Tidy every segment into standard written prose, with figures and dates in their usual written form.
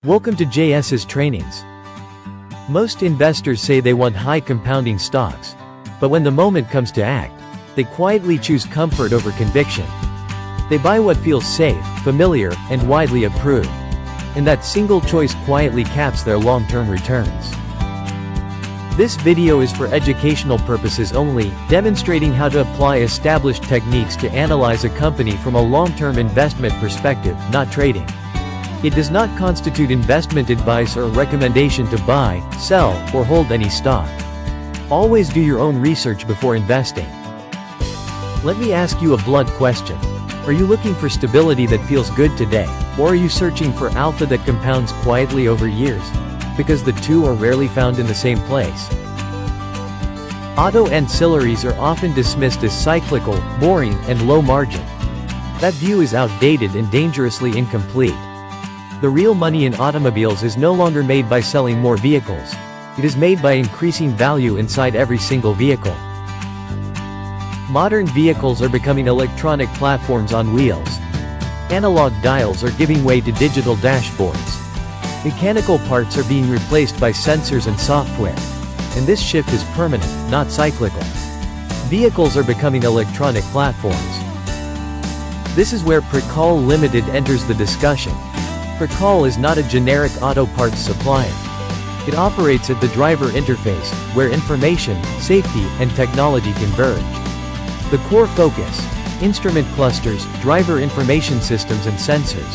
Welcome to JS's trainings. Most investors say they want high compounding stocks, but when the moment comes to act, they quietly choose comfort over conviction. They buy what feels safe, familiar, and widely approved. And that single choice quietly caps their long-term returns. This video is for educational purposes only, demonstrating how to apply established techniques to analyze a company from a long-term investment perspective, not trading. It does not constitute investment advice or recommendation to buy, sell, or hold any stock. Always do your own research before investing. Let me ask you a blunt question. Are you looking for stability that feels good today, or are you searching for alpha that compounds quietly over years? Because the two are rarely found in the same place. Auto ancillaries are often dismissed as cyclical, boring, and low margin. That view is outdated and dangerously incomplete. The real money in automobiles is no longer made by selling more vehicles. It is made by increasing value inside every single vehicle. Modern vehicles are becoming electronic platforms on wheels. Analog dials are giving way to digital dashboards. Mechanical parts are being replaced by sensors and software. And this shift is permanent, not cyclical. Vehicles are becoming electronic platforms. This is where Pricol Ltd enters the discussion. Pricol is not a generic auto parts supplier. It operates at the driver interface, where information, safety, and technology converge. The core focus: instrument clusters, driver information systems and sensors.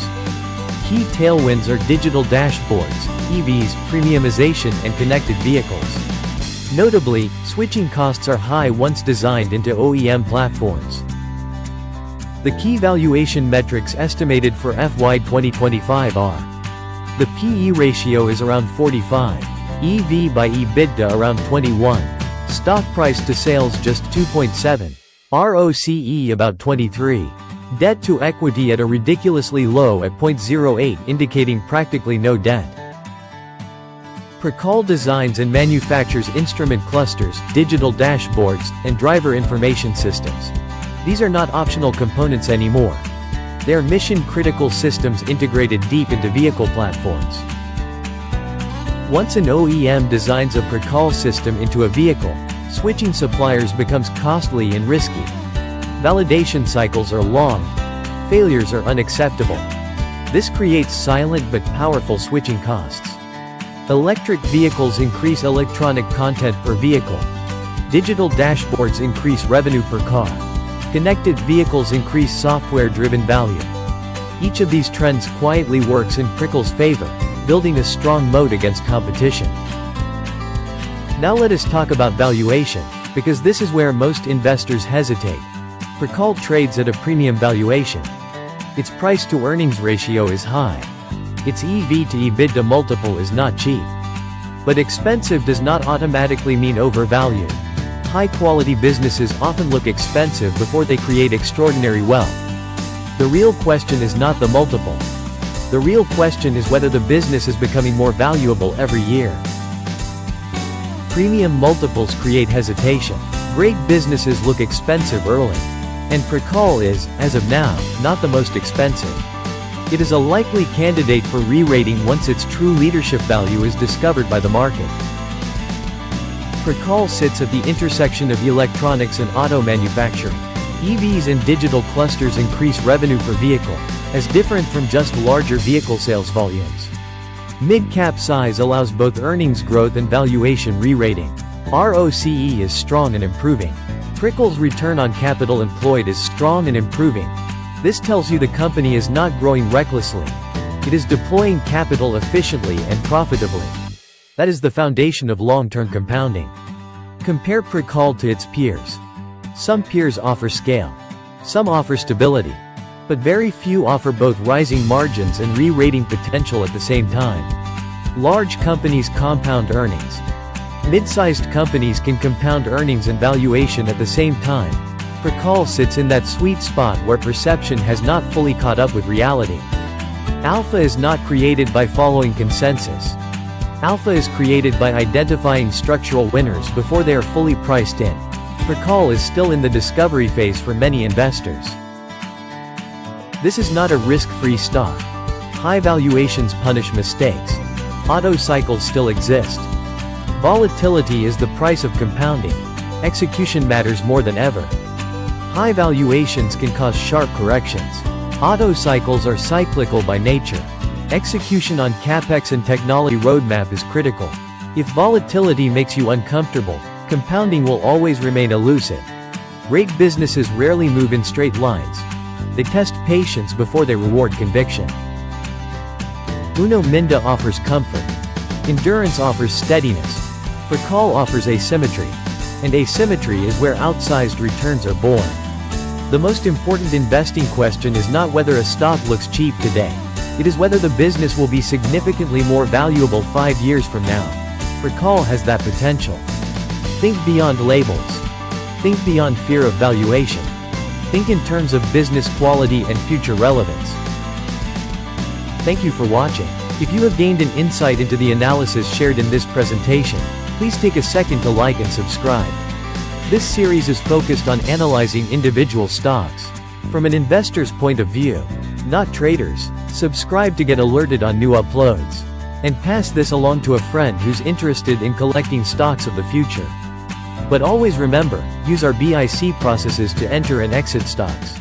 Key tailwinds are digital dashboards, EVs, premiumization and connected vehicles. Notably, switching costs are high once designed into OEM platforms. The key valuation metrics estimated for FY 2025 are: the PE ratio is around 45, EV by EBITDA around 21, stock price to sales just 2.7, ROCE about 23, debt to equity at a ridiculously low at 0.08, indicating practically no debt. Pricol designs and manufactures instrument clusters, digital dashboards, and driver information systems. These are not optional components anymore. They are mission-critical systems integrated deep into vehicle platforms. Once an OEM designs a Pricol system into a vehicle, switching suppliers becomes costly and risky. Validation cycles are long. Failures are unacceptable. This creates silent but powerful switching costs. Electric vehicles increase electronic content per vehicle. Digital dashboards increase revenue per car. Connected vehicles increase software-driven value. Each of these trends quietly works in Pricol's favor, building a strong moat against competition. Now let us talk about valuation, because this is where most investors hesitate. Pricol trades at a premium valuation. Its price-to-earnings ratio is high. Its EV to EBITDA multiple is not cheap. But expensive does not automatically mean overvalued. High-quality businesses often look expensive before they create extraordinary wealth. The real question is not the multiple. The real question is whether the business is becoming more valuable every year. Premium multiples create hesitation. Great businesses look expensive early. And Pricol is, as of now, not the most expensive. It is a likely candidate for re-rating once its true leadership value is discovered by the market. Pricol sits at the intersection of electronics and auto manufacturing. EVs and digital clusters increase revenue per vehicle, as different from just larger vehicle sales volumes. Mid-cap size allows both earnings growth and valuation re-rating. ROCE is strong and improving. Pricol's return on capital employed is strong and improving. This tells you the company is not growing recklessly. It is deploying capital efficiently and profitably. That is the foundation of long-term compounding. Compare Pricol to its peers. Some peers offer scale. Some offer stability. But very few offer both rising margins and re-rating potential at the same time. Large companies compound earnings. Mid-sized companies can compound earnings and valuation at the same time. Pricol sits in that sweet spot where perception has not fully caught up with reality. Alpha is not created by following consensus. Alpha is created by identifying structural winners before they are fully priced in. Pricol is still in the discovery phase for many investors. This is not a risk-free stock. High valuations punish mistakes. Auto cycles still exist. Volatility is the price of compounding. Execution matters more than ever. High valuations can cause sharp corrections. Auto cycles are cyclical by nature. Execution on CapEx and technology roadmap is critical. If volatility makes you uncomfortable, compounding will always remain elusive. Great businesses rarely move in straight lines. They test patience before they reward conviction. Uno Minda offers comfort. Endurance offers steadiness. Pricol offers asymmetry. And asymmetry is where outsized returns are born. The most important investing question is not whether a stock looks cheap today. It is whether the business will be significantly more valuable 5 years from now. Pricol has that potential. Think beyond labels. Think beyond fear of valuation. Think in terms of business quality and future relevance. Thank you for watching. If you have gained an insight into the analysis shared in this presentation, please take a second to like and subscribe. This series is focused on analyzing individual stocks from an investor's point of view, not traders. Subscribe to get alerted on new uploads. And pass this along to a friend who's interested in collecting stocks of the future. But always remember, use our BIC processes to enter and exit stocks.